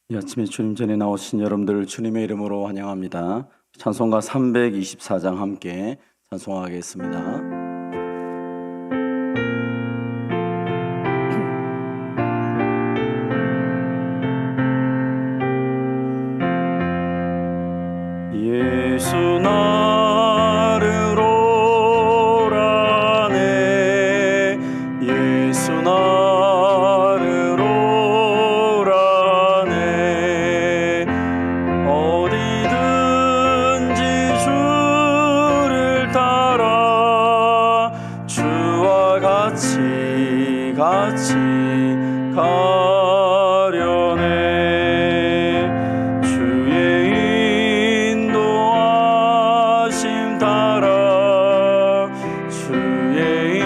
이 아침에 주님 전에 나오신 여러분들 주님의 이름으로 환영합니다. 찬송가 324장 함께 찬송하겠습니다. 예수 나를 오라네, 예수 나를 오라네. 어디든지 주를 따라 주와 같이 가려네. 주의 인도하심 따라, 주의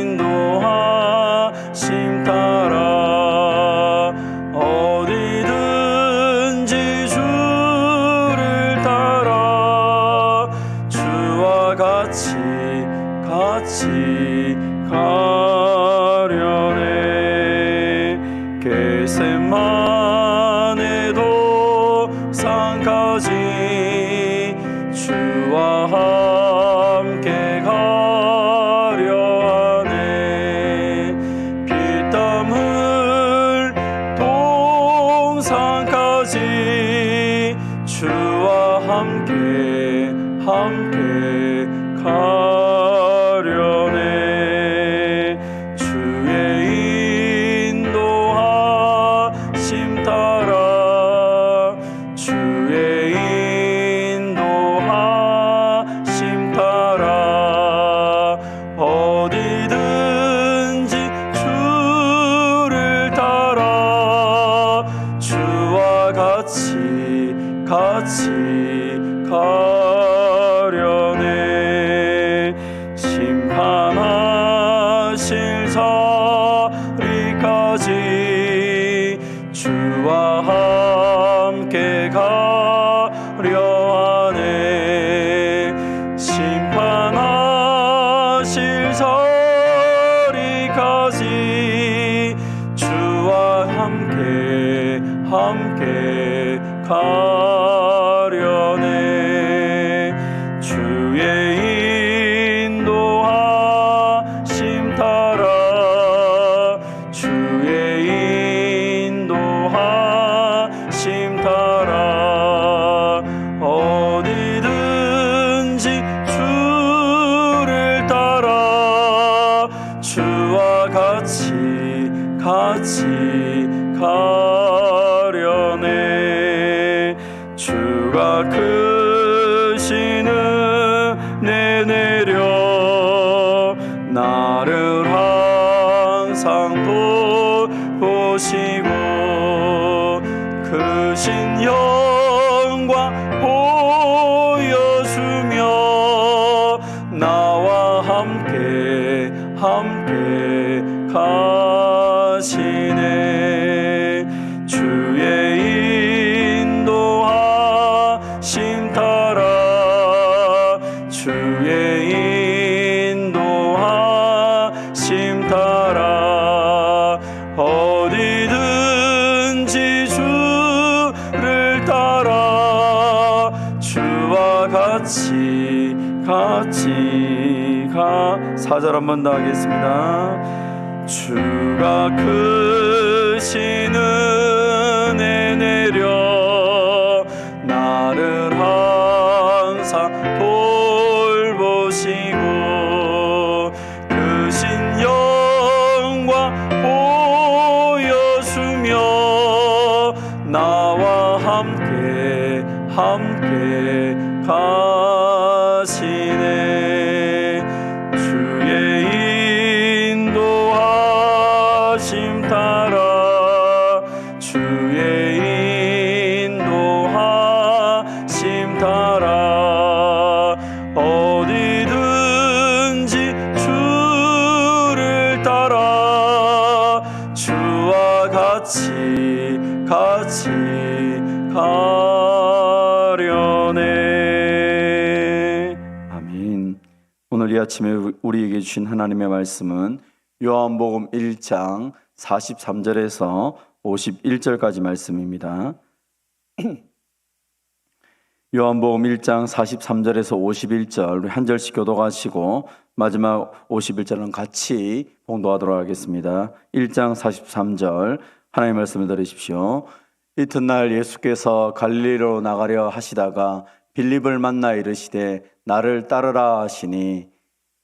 인도하심 따라. 어디든지 주를 따라 주와 같이 가려네. 겟세마네 도상까지 주와 함께 가려 하네. 피땀 흘 동산까지 주와 함께 가려네. 주의 인도하심 따라, 주의 인도하심 따라. 어디든지 주를 따라 주와 같이 가려네. 심판하실 자리까지 주와 함께 가려 하네. 심판하실 자리까지 주와 함께 가려네. 주의 인도하심 따라, 주의 인도하심 따라. 어디든지 주를 따라 주와 같이 가려네. 주가 크신 은혜 내려 나를 항상 돌보시고, 크신 영광 보여주며 나와 함께 가시네. 주의 인도하심 따라, 주의 인도하심 따라. 어디든지 주를 따라 주와 같이 4절 한 번 더 하겠습니다. 주가 크신 은혜 내려 나를 항상 돌보시고, 크신 영광 보여주며 나와 함께 가시네. 주의 인도하심 따라, 주의 인도하심 따라. 어디든지 주를 따라 주와 같이 가려네. 아멘. 오늘 이 아침에 우리에게 주신 하나님의 말씀은 요한복음 1장 43절에서 51절까지 말씀입니다. 요한복음 1장 43절에서 51절 한 절씩 교독하시고 마지막 51절은 같이 봉독하도록 하겠습니다. 1장 43절 하나님의 말씀을 들으십시오. 이튿날 예수께서 갈릴리로 나가려 하시다가 빌립을 만나 이르시되 나를 따르라 하시니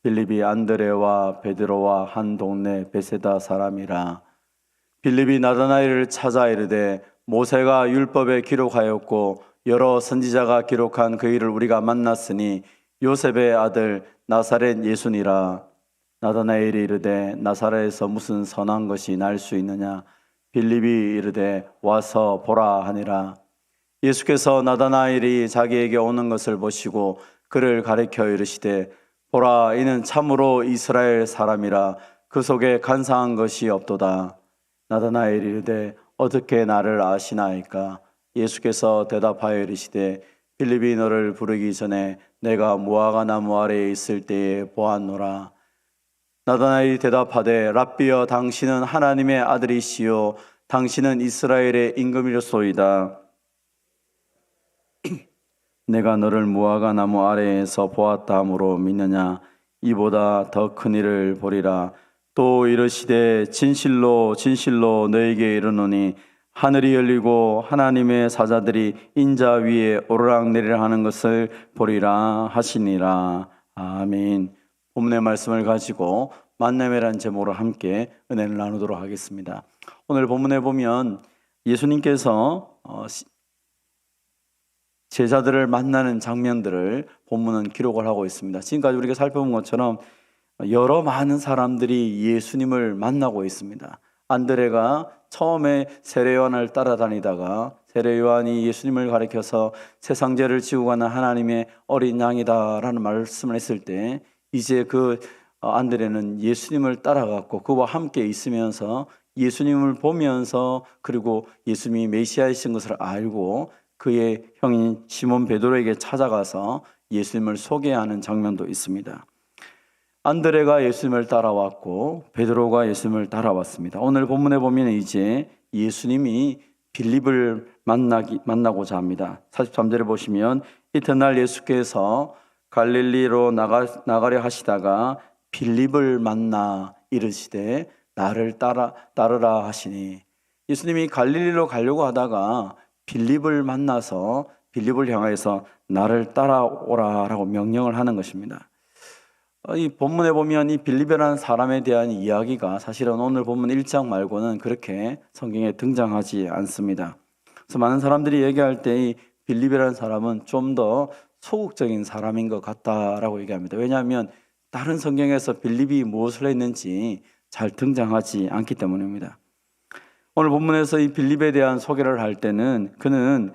빌립이 안드레와 베드로와 한 동네 베세다 사람이라. 빌립이 나다나엘을 찾아 이르되 모세가 율법에 기록하였고 여러 선지자가 기록한 그 일을 우리가 만났으니 요셉의 아들 나사렛 예수니라. 나다나엘이 이르되 나사렛에서 무슨 선한 것이 날 수 있느냐. 빌립이 이르되 와서 보라 하니라. 예수께서 나다나엘이 자기에게 오는 것을 보시고 그를 가리켜 이르시되 보라 이는 참으로 이스라엘 사람이라. 그 속에 간사한 것이 없도다. 나다나엘이 이르되 어떻게 나를 아시나이까. 예수께서 대답하여 이르시되 빌립이 너를 부르기 전에 내가 무화과 나무 아래에 있을 때에 보았노라. 나다나엘이 대답하되 랍비여 당신은 하나님의 아들이시요 당신은 이스라엘의 임금이로소이다. 내가 너를 무화과 나무 아래에서 보았다 함으로 믿느냐. 이보다 더 큰 일을 보리라. 또 이르시되 진실로 진실로 너에게 이르노니 하늘이 열리고 하나님의 사자들이 인자 위에 오르락내리락 하는 것을 보리라 하시니라. 아멘. 본문의 말씀을 가지고 만남이라는 제목으로 함께 은혜를 나누도록 하겠습니다. 오늘 본문에 보면 예수님께서 제자들을 만나는 장면들을 본문은 기록을 하고 있습니다. 지금까지 우리가 살펴본 것처럼 여러 많은 사람들이 예수님을 만나고 있습니다. 안드레가 처음에 세례 요한을 따라다니다가 세례 요한이 예수님을 가리켜서 세상 죄를 지고 가는 하나님의 어린 양이다라는 말씀을 했을 때 이제 그 안드레는 예수님을 따라갔고 그와 함께 있으면서 예수님을 보면서 그리고 예수님이 메시아이신 것을 알고 그의 형인 시몬 베드로에게 찾아가서 예수님을 소개하는 장면도 있습니다. 안드레가 예수님을 따라왔고 베드로가 예수님을 따라왔습니다. 오늘 본문에 보면 이제 예수님이 빌립을 만나고자 합니다. 43절에 보시면 이튿날 예수께서 갈릴리로 나가려 하시다가 빌립을 만나 이르시되 나를 따르라 하시니. 예수님이 갈릴리로 가려고 하다가 빌립을 만나서 빌립을 향하여서 나를 따라오라라고 명령을 하는 것입니다. 이 본문에 보면 이 빌립이라는 사람에 대한 이야기가 사실은 오늘 본문 1장 말고는 그렇게 성경에 등장하지 않습니다. 그래서 많은 사람들이 얘기할 때 이 빌립이라는 사람은 좀 더 소극적인 사람인 것 같다라고 얘기합니다. 왜냐하면 다른 성경에서 빌립이 무엇을 했는지 잘 등장하지 않기 때문입니다. 오늘 본문에서 이 빌립에 대한 소개를 할 때는 그는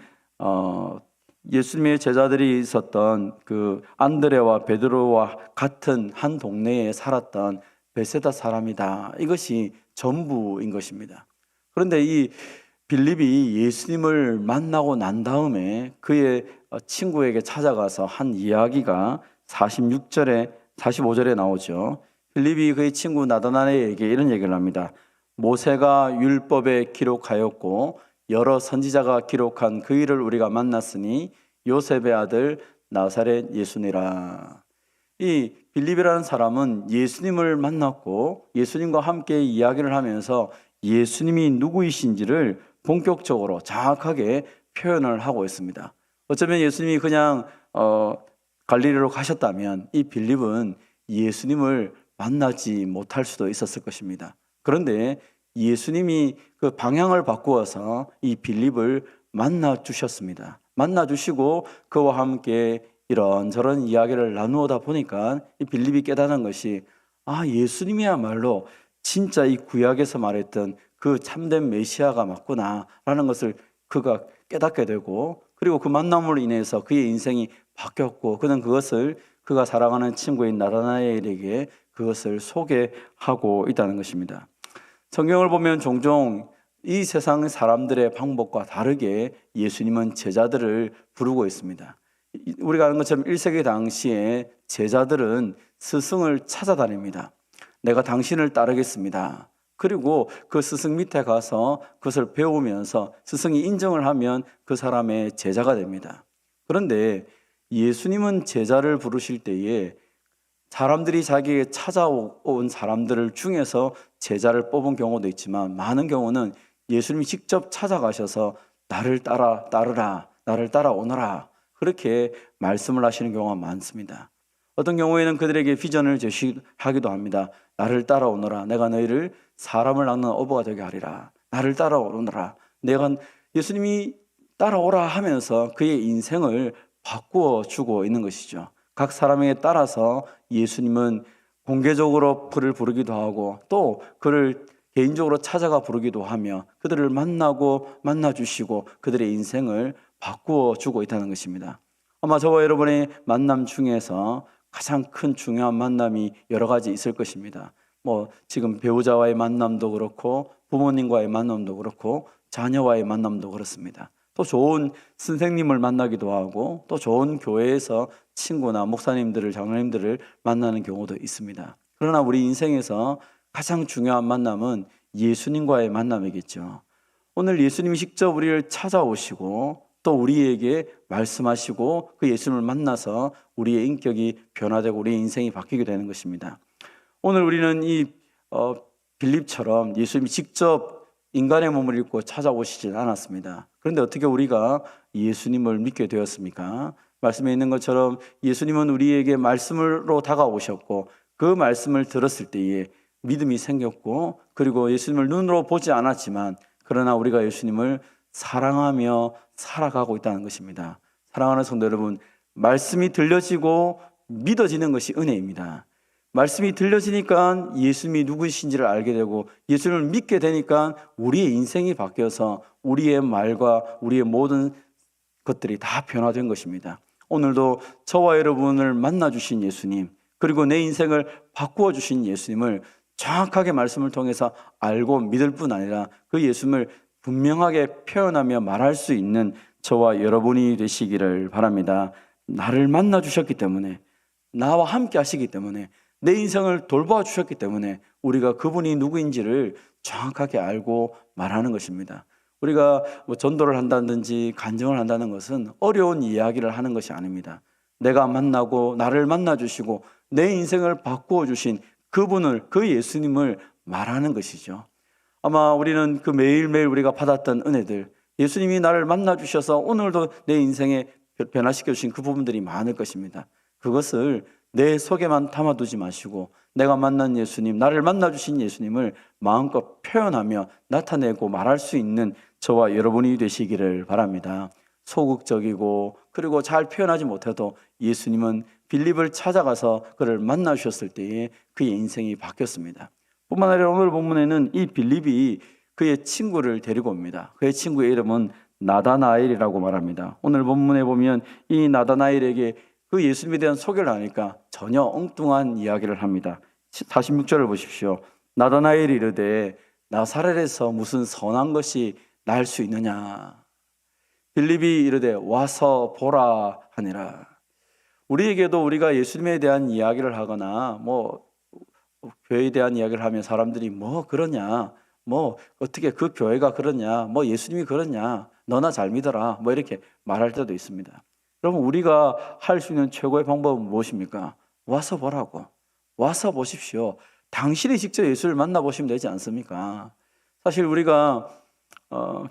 예수님의 제자들이 있었던 그 안드레와 베드로와 같은 한 동네에 살았던 베세다 사람이다. 이것이 전부인 것입니다. 그런데 이 빌립이 예수님을 만나고 난 다음에 그의 친구에게 찾아가서 한 이야기가 45절에 나오죠. 빌립이 그의 친구 나다나엘에게 이런 얘기를 합니다. 모세가 율법에 기록하였고 여러 선지자가 기록한 그 일을 우리가 만났으니 요셉의 아들 나사렛 예수니라. 이 빌립이라는 사람은 예수님을 만났고 예수님과 함께 이야기를 하면서 예수님이 누구이신지를 본격적으로 정확하게 표현을 하고 있습니다. 어쩌면 예수님이 그냥 갈릴리로 가셨다면 이 빌립은 예수님을 만나지 못할 수도 있었을 것입니다. 그런데 예수님이 그 방향을 바꾸어서 이 빌립을 만나 주셨습니다. 만나 주시고 그와 함께 이런저런 이야기를 나누다 보니까 이 빌립이 깨달은 것이 예수님이야말로 진짜 이 구약에서 말했던 그 참된 메시아가 맞구나라는 것을 그가 깨닫게 되고 그리고 그 만남으로 인해서 그의 인생이 바뀌었고 그는 그것을 그가 사랑하는 친구인 나다나엘에게 그것을 소개하고 있다는 것입니다. 성경을 보면 종종 이 세상 사람들의 방법과 다르게 예수님은 제자들을 부르고 있습니다. 우리가 아는 것처럼 1세기 당시에 제자들은 스승을 찾아다닙니다. 내가 당신을 따르겠습니다. 그리고 그 스승 밑에 가서 그것을 배우면서 스승이 인정을 하면 그 사람의 제자가 됩니다. 그런데 예수님은 제자를 부르실 때에 사람들이 자기에게 찾아온 사람들을 중에서 제자를 뽑은 경우도 있지만, 많은 경우는 예수님이 직접 찾아가셔서 나를 따르라, 나를 따라오너라, 그렇게 말씀을 하시는 경우가 많습니다. 어떤 경우에는 그들에게 비전을 제시하기도 합니다. 나를 따라오너라, 내가 너희를 사람을 낳는 어부가 되게 하리라. 나를 따라오너라. 예수님이 따라오라 하면서 그의 인생을 바꾸어 주고 있는 것이죠. 각 사람에게 따라서 예수님은 공개적으로 그를 부르기도 하고, 또 그를 개인적으로 찾아가 부르기도 하며 그들을 만나주시고 그들의 인생을 바꾸어 주고 있다는 것입니다. 아마 저와 여러분의 만남 중에서 가장 큰 중요한 만남이 여러 가지 있을 것입니다. 지금 배우자와의 만남도 그렇고, 부모님과의 만남도 그렇고, 자녀와의 만남도 그렇습니다. 또 좋은 선생님을 만나기도 하고, 또 좋은 교회에서 친구나 목사님들을, 장로님들을 만나는 경우도 있습니다. 그러나 우리 인생에서 가장 중요한 만남은 예수님과의 만남이겠죠. 오늘 예수님이 직접 우리를 찾아오시고 또 우리에게 말씀하시고 그 예수님을 만나서 우리의 인격이 변화되고 우리의 인생이 바뀌게 되는 것입니다. 오늘 우리는 이 빌립처럼 예수님이 직접 인간의 몸을 입고 찾아오시진 않았습니다. 그런데 어떻게 우리가 예수님을 믿게 되었습니까? 말씀에 있는 것처럼 예수님은 우리에게 말씀으로 다가오셨고, 그 말씀을 들었을 때에 믿음이 생겼고, 그리고 예수님을 눈으로 보지 않았지만 그러나 우리가 예수님을 사랑하며 살아가고 있다는 것입니다. 사랑하는 성도 여러분, 말씀이 들려지고 믿어지는 것이 은혜입니다. 말씀이 들려지니까 예수님이 누구신지를 알게 되고, 예수님을 믿게 되니까 우리의 인생이 바뀌어서 우리의 말과 우리의 모든 것들이 다 변화된 것입니다. 오늘도 저와 여러분을 만나주신 예수님, 그리고 내 인생을 바꾸어 주신 예수님을 정확하게 말씀을 통해서 알고 믿을 뿐 아니라 그 예수님을 분명하게 표현하며 말할 수 있는 저와 여러분이 되시기를 바랍니다. 나를 만나 주셨기 때문에, 나와 함께 하시기 때문에, 내 인생을 돌봐 주셨기 때문에 우리가 그분이 누구인지를 정확하게 알고 말하는 것입니다. 우리가 전도를 한다든지 간증을 한다는 것은 어려운 이야기를 하는 것이 아닙니다. 내가 만나고 나를 만나 주시고 내 인생을 바꾸어 주신 그분을, 그 예수님을 말하는 것이죠. 아마 우리는 그 매일매일 우리가 받았던 은혜들, 예수님이 나를 만나 주셔서 오늘도 내 인생에 변화시켜 주신 그 부분들이 많을 것입니다. 그것을 내 속에만 담아두지 마시고 내가 만난 예수님, 나를 만나 주신 예수님을 마음껏 표현하며 나타내고 말할 수 있는 저와 여러분이 되시기를 바랍니다. 소극적이고 그리고 잘 표현하지 못해도 예수님은 빌립을 찾아가서 그를 만나 주셨을 때에 그의 인생이 바뀌었습니다. 뿐만 아니라 오늘 본문에는 이 빌립이 그의 친구를 데리고 옵니다. 그의 친구의 이름은 나다나엘이라고 말합니다. 오늘 본문에 보면 이 나다나엘에게 그 예수님에 대한 소개를 하니까 전혀 엉뚱한 이야기를 합니다. 46절을 보십시오. 나다나엘이 이르되 나사렛에서 무슨 선한 것이 날 수 있느냐. 빌립이 이르되 와서 보라 하니라. 우리에게도 우리가 예수님에 대한 이야기를 하거나 교회에 대한 이야기를 하면 사람들이 그러냐, 어떻게 그 교회가 그러냐, 예수님이 그러냐, 너나 잘 믿어라, 이렇게 말할 때도 있습니다. 그러면 우리가 할 수 있는 최고의 방법은 무엇입니까? 와서 보라고. 와서 보십시오. 당신이 직접 예수를 만나보시면 되지 않습니까? 사실 우리가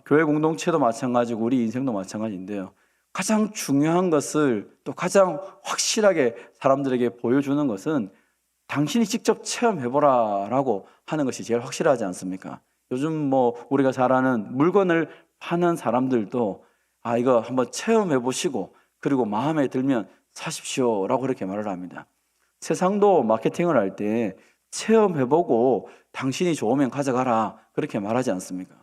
교회 공동체도 마찬가지고 우리 인생도 마찬가지인데요. 가장 중요한 것을 또 가장 확실하게 사람들에게 보여주는 것은 당신이 직접 체험해보라 라고 하는 것이 제일 확실하지 않습니까? 요즘 우리가 잘 아는 물건을 파는 사람들도 이거 한번 체험해보시고 그리고 마음에 들면 사십시오 라고 그렇게 말을 합니다. 세상도 마케팅을 할 때 체험해보고 당신이 좋으면 가져가라 그렇게 말하지 않습니까?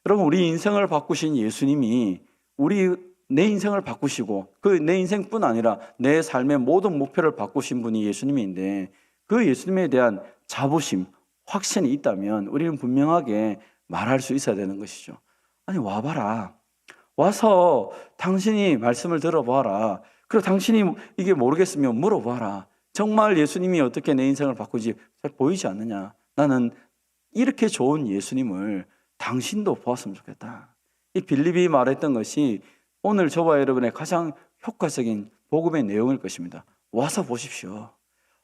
여러분, 우리 인생을 바꾸신 예수님이 내 인생을 바꾸시고 그 내 인생뿐 아니라 내 삶의 모든 목표를 바꾸신 분이 예수님인데, 그 예수님에 대한 자부심, 확신이 있다면 우리는 분명하게 말할 수 있어야 되는 것이죠. 아니, 와봐라. 와서 당신이 말씀을 들어봐라. 그리고 당신이 이게 모르겠으면 물어봐라. 정말 예수님이 어떻게 내 인생을 바꾸지 잘 보이지 않느냐. 나는 이렇게 좋은 예수님을 당신도 보았으면 좋겠다. 이 빌립이 말했던 것이 오늘 저와 여러분의 가장 효과적인 복음의 내용일 것입니다. 와서 보십시오.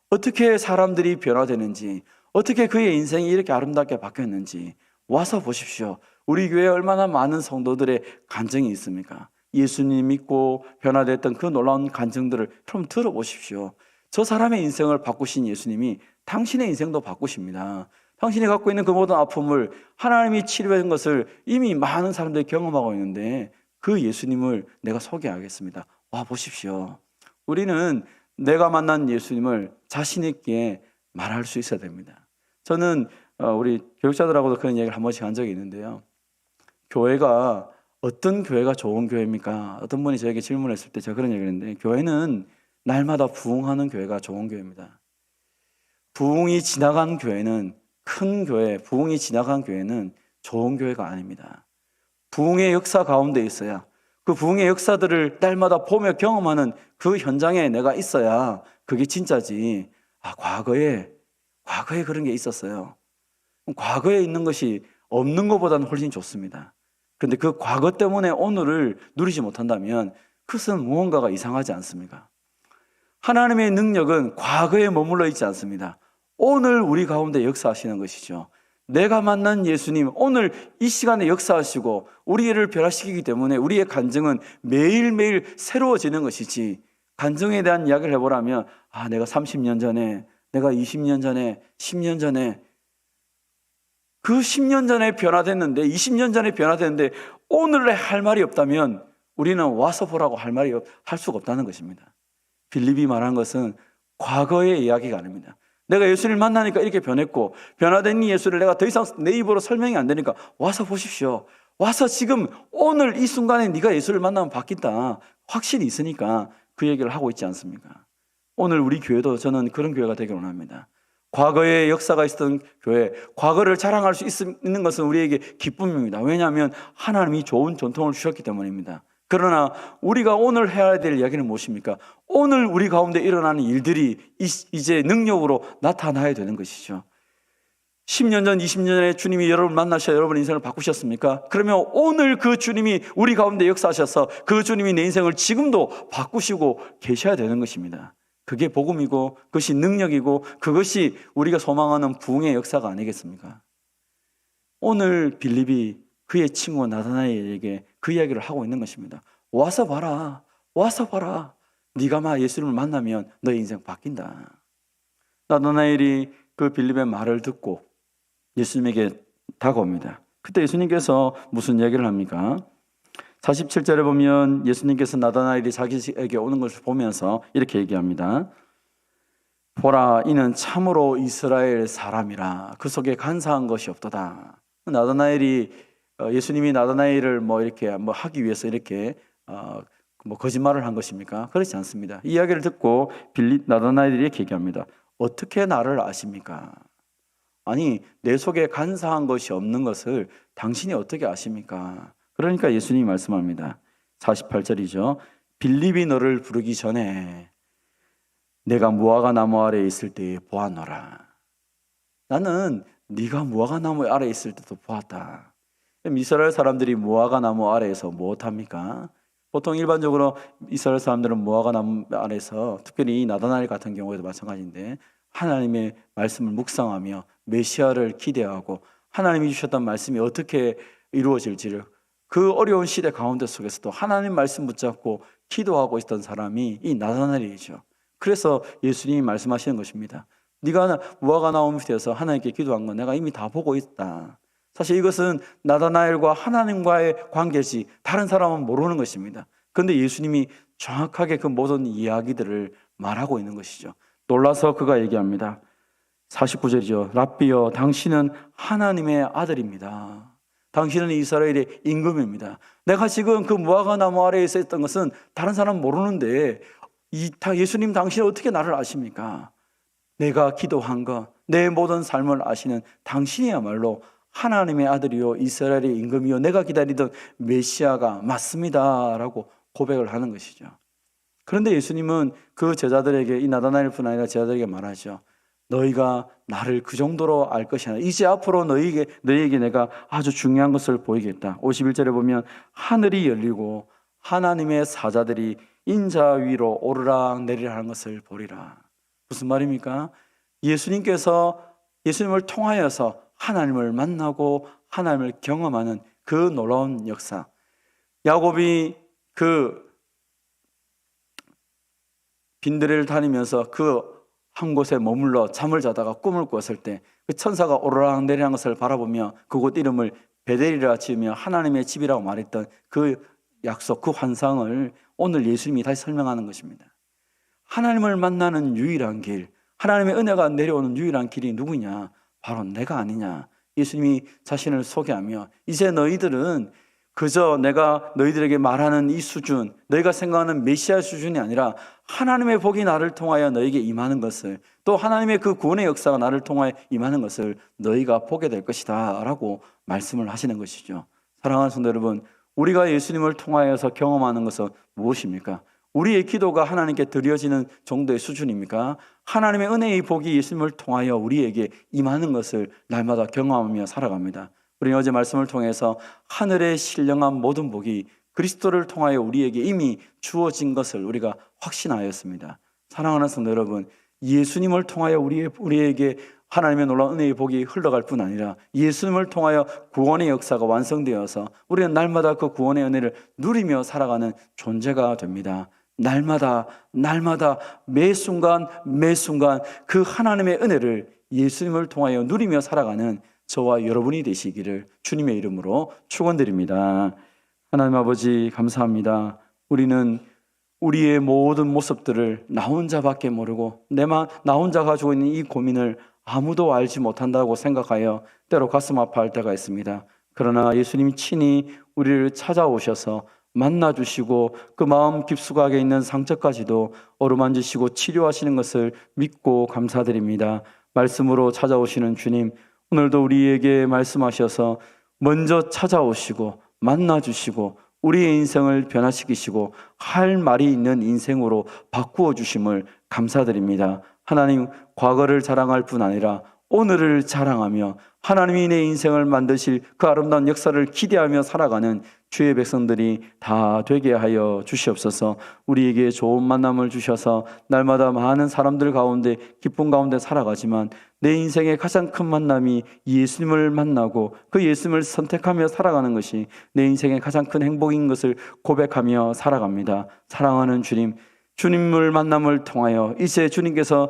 어떻게 사람들이 변화되는지, 어떻게 그의 인생이 이렇게 아름답게 바뀌었는지 와서 보십시오. 우리 교회에 얼마나 많은 성도들의 간증이 있습니까? 예수님 믿고 변화됐던 그 놀라운 간증들을 좀 들어보십시오. 저 사람의 인생을 바꾸신 예수님이 당신의 인생도 바꾸십니다. 당신이 갖고 있는 그 모든 아픔을 하나님이 치료한 것을 이미 많은 사람들이 경험하고 있는데 그 예수님을 내가 소개하겠습니다. 와 보십시오. 우리는 내가 만난 예수님을 자신 있게 말할 수 있어야 됩니다. 저는 우리 교육자들하고도 그런 얘기를 한 번씩 한 적이 있는데요. 교회가 어떤 교회가 좋은 교회입니까? 어떤 분이 저에게 질문했을 때 제가 그런 얘기를 했는데 교회는 날마다 부흥하는 교회가 좋은 교회입니다. 부흥이 지나간 교회는 큰 교회, 부흥이 지나간 교회는 좋은 교회가 아닙니다. 부흥의 역사 가운데 있어야 그 부흥의 역사들을 날마다 보며 경험하는 그 현장에 내가 있어야 그게 진짜지. 과거에 그런 게 있었어요. 과거에 있는 것이 없는 것보다는 훨씬 좋습니다. 그런데 그 과거 때문에 오늘을 누리지 못한다면 그것은 무언가가 이상하지 않습니까? 하나님의 능력은 과거에 머물러 있지 않습니다. 오늘 우리 가운데 역사하시는 것이죠. 내가 만난 예수님 오늘 이 시간에 역사하시고 우리를 변화시키기 때문에 우리의 간증은 매일매일 새로워지는 것이지, 간증에 대한 이야기를 해보라면 내가 30년 전에, 내가 20년 전에, 10년 전에, 그 10년 전에 변화됐는데 20년 전에 변화됐는데 오늘에 할 말이 없다면 우리는 와서 보라고 할 수가 없다는 것입니다. 빌립이 말한 것은 과거의 이야기가 아닙니다. 내가 예수를 만나니까 이렇게 변했고 변화된 이 예수를 내가 더 이상 내 입으로 설명이 안 되니까 와서 보십시오. 와서 지금 오늘 이 순간에 네가 예수를 만나면 바뀐다 확신이 있으니까 그 얘기를 하고 있지 않습니까? 오늘 우리 교회도 저는 그런 교회가 되길 원합니다. 과거에 역사가 있었던 교회, 과거를 자랑할 수 있는 것은 우리에게 기쁨입니다. 왜냐하면 하나님이 좋은 전통을 주셨기 때문입니다. 그러나 우리가 오늘 해야 될 이야기는 무엇입니까? 오늘 우리 가운데 일어나는 일들이 이제 능력으로 나타나야 되는 것이죠. 10년 전, 20년 전에 주님이 여러분을 만나셔 여러분 인생을 바꾸셨습니까? 그러면 오늘 그 주님이 우리 가운데 역사하셔서 그 주님이 내 인생을 지금도 바꾸시고 계셔야 되는 것입니다. 그게 복음이고 그것이 능력이고 그것이 우리가 소망하는 부흥의 역사가 아니겠습니까? 오늘 빌립이 그의 친구 나다나엘에게 그 이야기를 하고 있는 것입니다. 와서 봐라. 와서 봐라. 네가 예수님을 만나면 너의 인생 바뀐다. 나다나엘이 그 빌립의 말을 듣고 예수님에게 다가옵니다. 그때 예수님께서 무슨 이야기를 합니까? 47절에 보면 예수님께서 나다나엘이 자기에게 오는 것을 보면서 이렇게 얘기합니다. 보라, 이는 참으로 이스라엘 사람이라 그 속에 간사한 것이 없도다. 나다나엘이 예수님이 나다나엘을 이렇게 하기 위해서 이렇게 거짓말을 한 것입니까? 그렇지 않습니다. 이 이야기를 듣고 나다나엘이 이렇게 얘기합니다. 어떻게 나를 아십니까? 아니, 내 속에 간사한 것이 없는 것을 당신이 어떻게 아십니까? 그러니까 예수님이 말씀합니다. 48절이죠. 빌립이 너를 부르기 전에 내가 무화과 나무 아래에 있을 때 보았노라. 나는 네가 무화과 나무 아래에 있을 때도 보았다. 이스라엘 사람들이 무화과 나무 아래에서 무엇합니까? 보통 일반적으로 이스라엘 사람들은 무화과 나무 아래에서, 특별히 나다나엘 같은 경우에도 마찬가지인데, 하나님의 말씀을 묵상하며 메시아를 기대하고 하나님이 주셨던 말씀이 어떻게 이루어질지를, 그 어려운 시대 가운데 속에서도 하나님 말씀 붙잡고 기도하고 있던 사람이 이 나다나엘이죠. 그래서 예수님이 말씀하시는 것입니다. 네가 무화과 나무 밑에서 하나님께 기도한 건 내가 이미 다 보고 있다. 사실 이것은 나다나엘과 하나님과의 관계지 다른 사람은 모르는 것입니다. 그런데 예수님이 정확하게 그 모든 이야기들을 말하고 있는 것이죠. 놀라서 그가 얘기합니다. 49절이죠. 랍비여, 당신은 하나님의 아들입니다. 당신은 이스라엘의 임금입니다. 내가 지금 그 무화과 나무 아래에 있었던 것은 다른 사람 모르는데 예수님 당신은 어떻게 나를 아십니까? 내가 기도한 것, 내 모든 삶을 아시는 당신이야말로 하나님의 아들이요 이스라엘의 임금이요 내가 기다리던 메시아가 맞습니다 라고 고백을 하는 것이죠. 그런데 예수님은 그 제자들에게, 이 나다나엘뿐 아니라 제자들에게 말하죠. 너희가 나를 그 정도로 알 것이 아니라 이제 앞으로 너희에게 내가 아주 중요한 것을 보이겠다. 51절에 보면 하늘이 열리고 하나님의 사자들이 인자 위로 오르락 내리락 하는 것을 보리라. 무슨 말입니까? 예수님을 통하여서 하나님을 만나고 하나님을 경험하는 그 놀라운 역사. 야곱이 그 빈들을 다니면서 그 한 곳에 머물러 잠을 자다가 꿈을 꿨을 때 그 천사가 오르락 내리는 것을 바라보며 그곳 이름을 베델이라 지으며 하나님의 집이라고 말했던 그 약속, 그 환상을 오늘 예수님이 다시 설명하는 것입니다. 하나님을 만나는 유일한 길, 하나님의 은혜가 내려오는 유일한 길이 누구냐? 바로 내가 아니냐? 예수님이 자신을 소개하며 이제 너희들은 그저 내가 너희들에게 말하는 이 수준, 너희가 생각하는 메시아 수준이 아니라 하나님의 복이 나를 통하여 너에게 임하는 것을, 또 하나님의 그 구원의 역사가 나를 통하여 임하는 것을 너희가 보게 될 것이다 라고 말씀을 하시는 것이죠. 사랑하는 성도 여러분, 우리가 예수님을 통하여서 경험하는 것은 무엇입니까? 우리의 기도가 하나님께 드려지는 정도의 수준입니까? 하나님의 은혜의 복이 예수님을 통하여 우리에게 임하는 것을 날마다 경험하며 살아갑니다. 우리는 어제 말씀을 통해서 하늘에 신령한 모든 복이 그리스도를 통하여 우리에게 이미 주어진 것을 우리가 확신하였습니다. 사랑하는 성도 여러분, 예수님을 통하여 우리에게 하나님의 놀라운 은혜의 복이 흘러갈 뿐 아니라 예수님을 통하여 구원의 역사가 완성되어서 우리는 날마다 그 구원의 은혜를 누리며 살아가는 존재가 됩니다. 날마다 매 순간 그 하나님의 은혜를 예수님을 통하여 누리며 살아가는 저와 여러분이 되시기를 주님의 이름으로 축원드립니다. 하나님 아버지 감사합니다. 우리는 우리의 모든 모습들을 나 혼자밖에 모르고 나 혼자 가지고 있는 이 고민을 아무도 알지 못한다고 생각하여 때로 가슴 아파할 때가 있습니다. 그러나 예수님이 친히 우리를 찾아오셔서 만나주시고 그 마음 깊숙하게 있는 상처까지도 어루만지시고 치료하시는 것을 믿고 감사드립니다. 말씀으로 찾아오시는 주님, 오늘도 우리에게 말씀하셔서 먼저 찾아오시고 만나주시고 우리의 인생을 변화시키시고 할 말이 있는 인생으로 바꾸어 주심을 감사드립니다. 하나님, 과거를 자랑할 뿐 아니라 오늘을 자랑하며 하나님이 내 인생을 만드실 그 아름다운 역사를 기대하며 살아가는 주의 백성들이 다 되게 하여 주시옵소서. 우리에게 좋은 만남을 주셔서 날마다 많은 사람들 가운데 기쁨 가운데 살아가지만 내 인생의 가장 큰 만남이 예수님을 만나고 그 예수님을 선택하며 살아가는 것이 내 인생의 가장 큰 행복인 것을 고백하며 살아갑니다. 사랑하는 주님, 주님을 만남을 통하여 이제 주님께서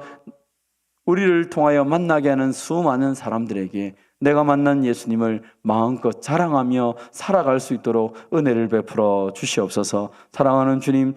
우리를 통하여 만나게 하는 수많은 사람들에게 내가 만난 예수님을 마음껏 자랑하며 살아갈 수 있도록 은혜를 베풀어 주시옵소서. 사랑하는 주님,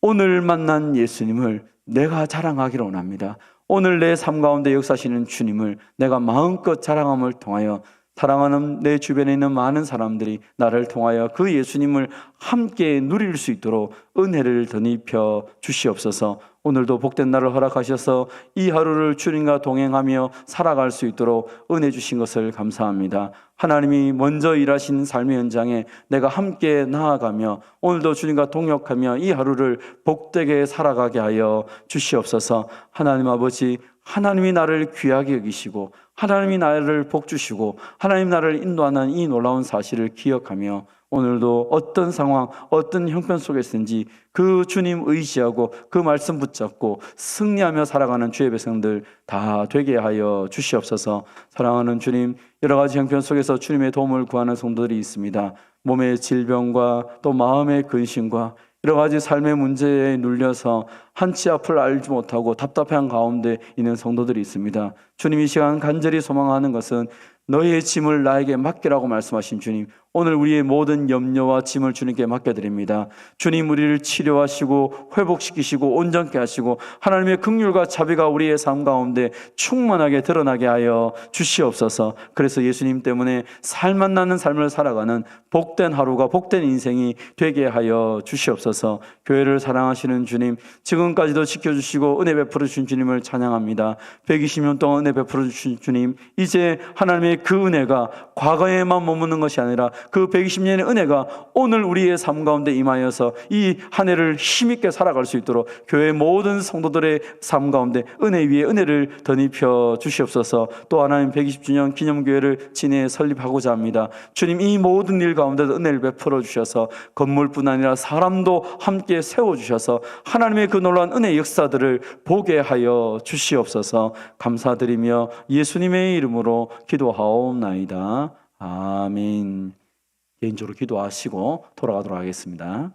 오늘 만난 예수님을 내가 자랑하기를 원합니다. 오늘 내 삶 가운데 역사하시는 주님을 내가 마음껏 자랑함을 통하여 사랑하는 내 주변에 있는 많은 사람들이 나를 통하여 그 예수님을 함께 누릴 수 있도록 은혜를 덧입혀 주시옵소서. 오늘도 복된 날을 허락하셔서 이 하루를 주님과 동행하며 살아갈 수 있도록 은혜 주신 것을 감사합니다. 하나님이 먼저 일하신 삶의 현장에 내가 함께 나아가며 오늘도 주님과 동역하며 이 하루를 복되게 살아가게 하여 주시옵소서. 하나님 아버지, 하나님이 나를 귀하게 여기시고 하나님이 나를 복주시고 하나님 나를 인도하는 이 놀라운 사실을 기억하며 오늘도 어떤 상황, 어떤 형편 속에서든지 그 주님 의지하고 그 말씀 붙잡고 승리하며 살아가는 주의 백성들 다 되게 하여 주시옵소서. 사랑하는 주님, 여러 가지 형편 속에서 주님의 도움을 구하는 성도들이 있습니다. 몸의 질병과 또 마음의 근심과 여러 가지 삶의 문제에 눌려서 한치 앞을 알지 못하고 답답한 가운데 있는 성도들이 있습니다. 주님, 이 시간 간절히 소망하는 것은 너희의 짐을 나에게 맡기라고 말씀하신 주님, 오늘 우리의 모든 염려와 짐을 주님께 맡겨드립니다. 주님, 우리를 치료하시고 회복시키시고 온전케 하시고 하나님의 긍휼과 자비가 우리의 삶 가운데 충만하게 드러나게 하여 주시옵소서. 그래서 예수님 때문에 살만 나는 삶을 살아가는 복된 하루가 복된 인생이 되게 하여 주시옵소서. 교회를 사랑하시는 주님, 지금까지도 지켜주시고 은혜 베풀어 주신 주님을 찬양합니다. 120년 동안 은혜 베풀어 주신 주님, 이제 하나님의 그 은혜가 과거에만 머무는 것이 아니라 그 120년의 은혜가 오늘 우리의 삶 가운데 임하여서 이 한 해를 힘있게 살아갈 수 있도록 교회 모든 성도들의 삶 가운데 은혜 위에 은혜를 덧입혀 주시옵소서. 또 하나님 120주년 기념교회를 진해 설립하고자 합니다. 주님, 이 모든 일 가운데도 은혜를 베풀어 주셔서 건물뿐 아니라 사람도 함께 세워주셔서 하나님의 그 놀라운 은혜의 역사들을 보게 하여 주시옵소서. 감사드리며 예수님의 이름으로 기도하옵나이다. 아멘. 개인적으로 기도하시고 돌아가도록 하겠습니다.